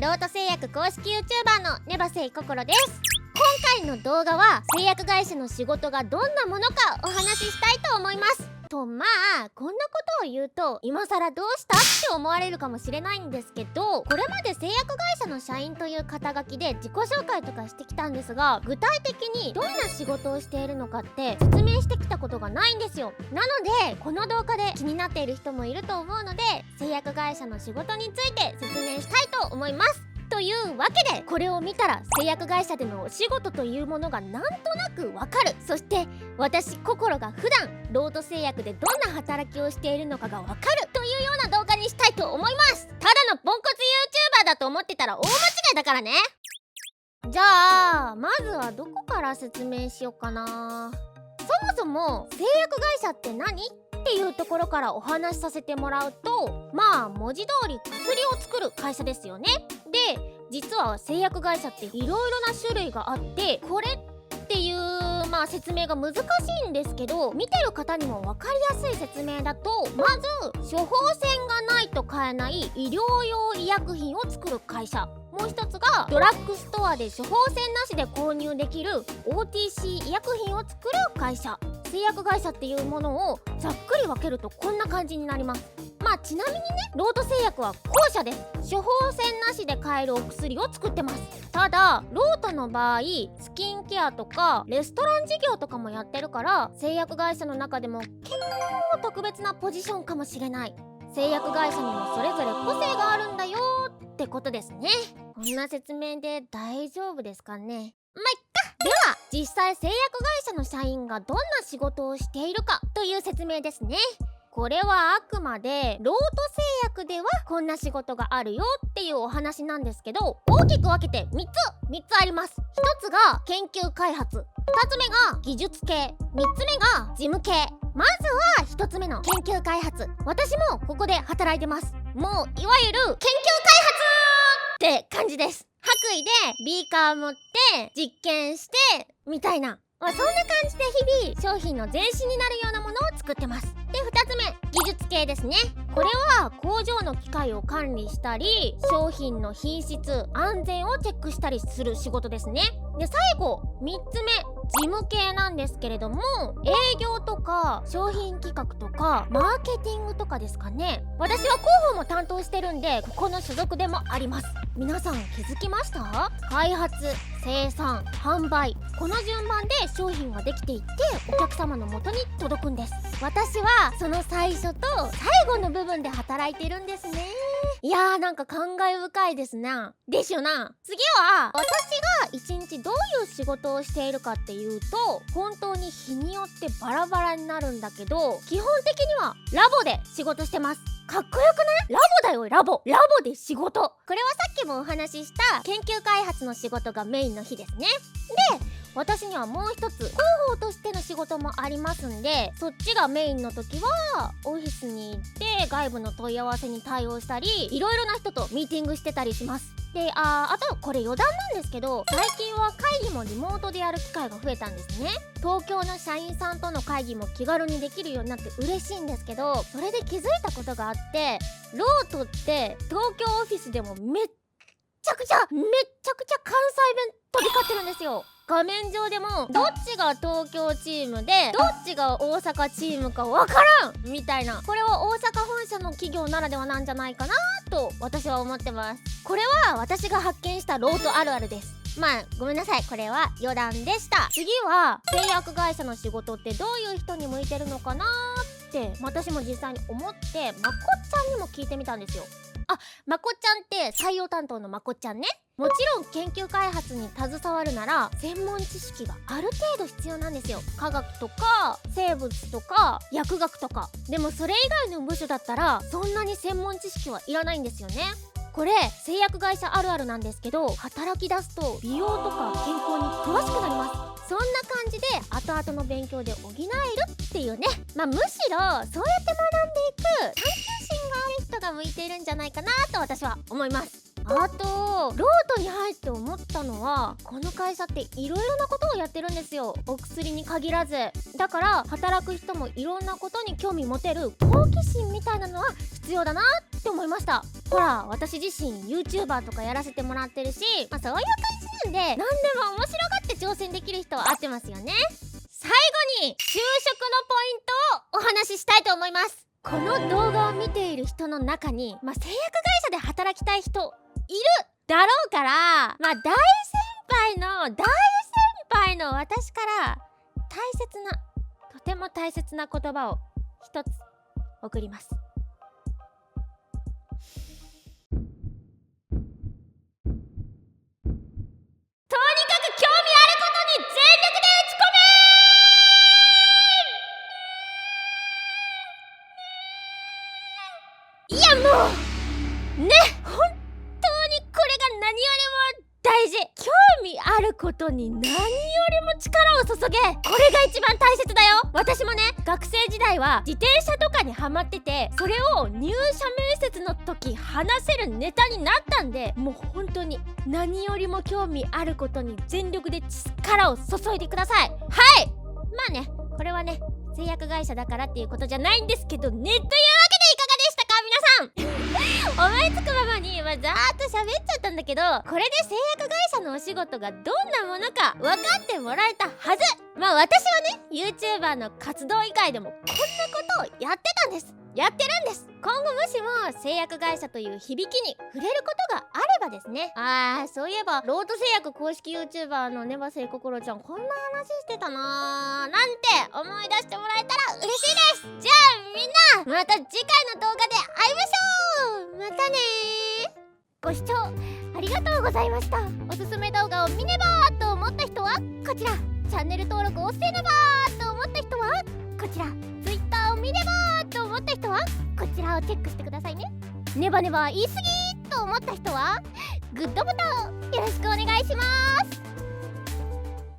ロート製薬公式 YouTuber のネバセイココロです。今回の動画は製薬会社の仕事がどんなものかお話ししたいと思います。とまあこんなことを言うと今更どうしたって思われるかもしれないんですけど、これまで製薬会社の社員という肩書きで自己紹介とかしてきたんですが、具体的にどんな仕事をしているのかって説明してきたことがないんですよ。なのでこの動画で気になっている人もいると思うので、製薬会社の仕事について説明したいと思います。というわけで、これを見たら製薬会社でのお仕事というものがなんとなくわかる。そして私心が普段ロート製薬でどんな働きをしているのかがわかるというような動画にしたいと思います。ただのポンコツ YouTuber だと思ってたら大間違いだからね。じゃあまずはどこから説明しようかな。そもそも製薬会社って何っていうところからお話しさせてもらうと、まあ文字通り薬を作る会社ですよね。で、実は製薬会社っていろいろな種類があって、これっていう説明が難しいんですけど、見てる方にも分かりやすい説明だと、まず処方箋がないと買えない医療用医薬品を作る会社、もう一つがドラッグストアで処方箋なしで購入できる OTC 医薬品を作る会社。製薬会社っていうものをざっくり分けるとこんな感じになります。ちなみにね、ロート製薬は後者です。処方箋なしで買えるお薬を作ってます。ただロートの場合、スキンケアとかレストラン事業とかもやってるから、製薬会社の中でも結構特別なポジションかもしれない。製薬会社にもそれぞれ個性があるんだよってことですね。こんな説明で大丈夫ですかね。いっか。では実際製薬会社の社員がどんな仕事をしているかという説明ですね。これはあくまでロート製薬ではこんな仕事があるよっていうお話なんですけど、大きく分けて3つあります。1つが研究開発、2つ目が技術系、3つ目が事務系。まずは1つ目の研究開発。私もここで働いてます。もういわゆる研究開発って感じです。白衣でビーカー持って実験してみたいな、そんな感じで日々商品の前身になるようなものを作ってます。で、2つ目、技術系ですね。これは工場の機械を管理したり、商品の品質安全をチェックしたりする仕事ですね。で、最後3つ目、事務系なんですけれども、営業とか商品企画とかマーケティングとかですかね。私は広報も担当してるんで、ここの所属でもあります。皆さん気づきました？開発、生産、販売、この順番で商品ができていってお客様の元に届くんです。私はその最初と最後の部分で働いてるんですね。いやー、なんか感慨深いですな。でしょな。次は私が一日どういう仕事をしているかっていうと、本当に日によってバラバラになるんだけど、基本的にはラボで仕事してます。かっこよくない？ラボだよ、ラボで仕事。これはさっきもお話しした研究開発の仕事がメインの日ですね。で、私にはもう一つ広報としての仕事もありますんで、そっちがメインの時はオフィスに行って外部の問い合わせに対応したり、いろいろな人とミーティングしてたりします。で、あとこれ余談なんですけど、最近は会議もリモートでやる機会が増えたんですね。東京の社員さんとの会議も気軽にできるようになって嬉しいんですけど、それで気づいたことがあって、ロートって東京オフィスでもめっちゃくちゃ関西弁飛び交ってるんですよ。画面上でもどっちが東京チームでどっちが大阪チームかわからんみたいな、これは大阪本社の企業ならではなんじゃないかなと私は思ってます。これは私が発見したロートあるあるです。ごめんなさい、これは余談でした。次は製薬会社の仕事ってどういう人に向いてるのかなって私も実際に思って、まこっちゃんにも聞いてみたんですよ。まこちゃんって採用担当のまこちゃんね。もちろん研究開発に携わるなら専門知識がある程度必要なんですよ。科学とか生物とか薬学とか。でもそれ以外の部署だったらそんなに専門知識はいらないんですよね。これ製薬会社あるあるなんですけど、働き出すと美容とか健康に詳しくなります。そんな感じで後々の勉強で補えるっていうね。むしろそうやって学んでいく探求心がある人が向いているんじゃないかなと私は思います。あとロートに入って思ったのは、この会社っていろいろなことをやってるんですよ。お薬に限らず。だから働く人もいろんなことに興味持てる好奇心みたいなのは必要だなっって思いました。ほら私自身 YouTuber とかやらせてもらってるし、そういう感じなんで何でも面白がって挑戦できる人は合ってますよね。最後に就職のポイントをお話ししたいと思います。この動画を見ている人の中に、製薬会社で働きたい人いるだろうから、大先輩の私からとても大切な言葉を一つ送ります。とにかく興味あることに全力で打ち込め。いやもうね、本当にこれが何よりも大事。興味あることに何よりも力を注げ。これが一番大切だよ。私もね、学生時代は自転車とかにハマってて、それを入社面接の時話せるネタになったんで、もう本当に何よりも興味あることに全力で力を注いでください。はい、これはね製薬会社だからっていうことじゃないんですけどね。というわけでいかがでしたか皆さん思いつくままにざーっと喋っちゃったんだけど、これで製薬会社のお仕事がどんなものか分かってもらえたはず。私はね YouTuber の活動以外でもこんなことをやってるんです。今後もしも製薬会社という響きに触れることがあればですね、そういえばロード製薬公式 YouTuber のネバセイココロちゃんこんな話してたなーなんて思い出してもらえたら嬉しいです。じゃあみんなまた次回の動画で会いましょう。またねー。ご視聴ありがとうございました。おすすめ動画を見ねばーと思った人はこちら、チャンネル登録をせねばーと思った人はこちら、Twitter を見ねばーと思った人はこちらをチェックしてくださいね。ネバネバ言い過ぎーと思った人はグッドボタン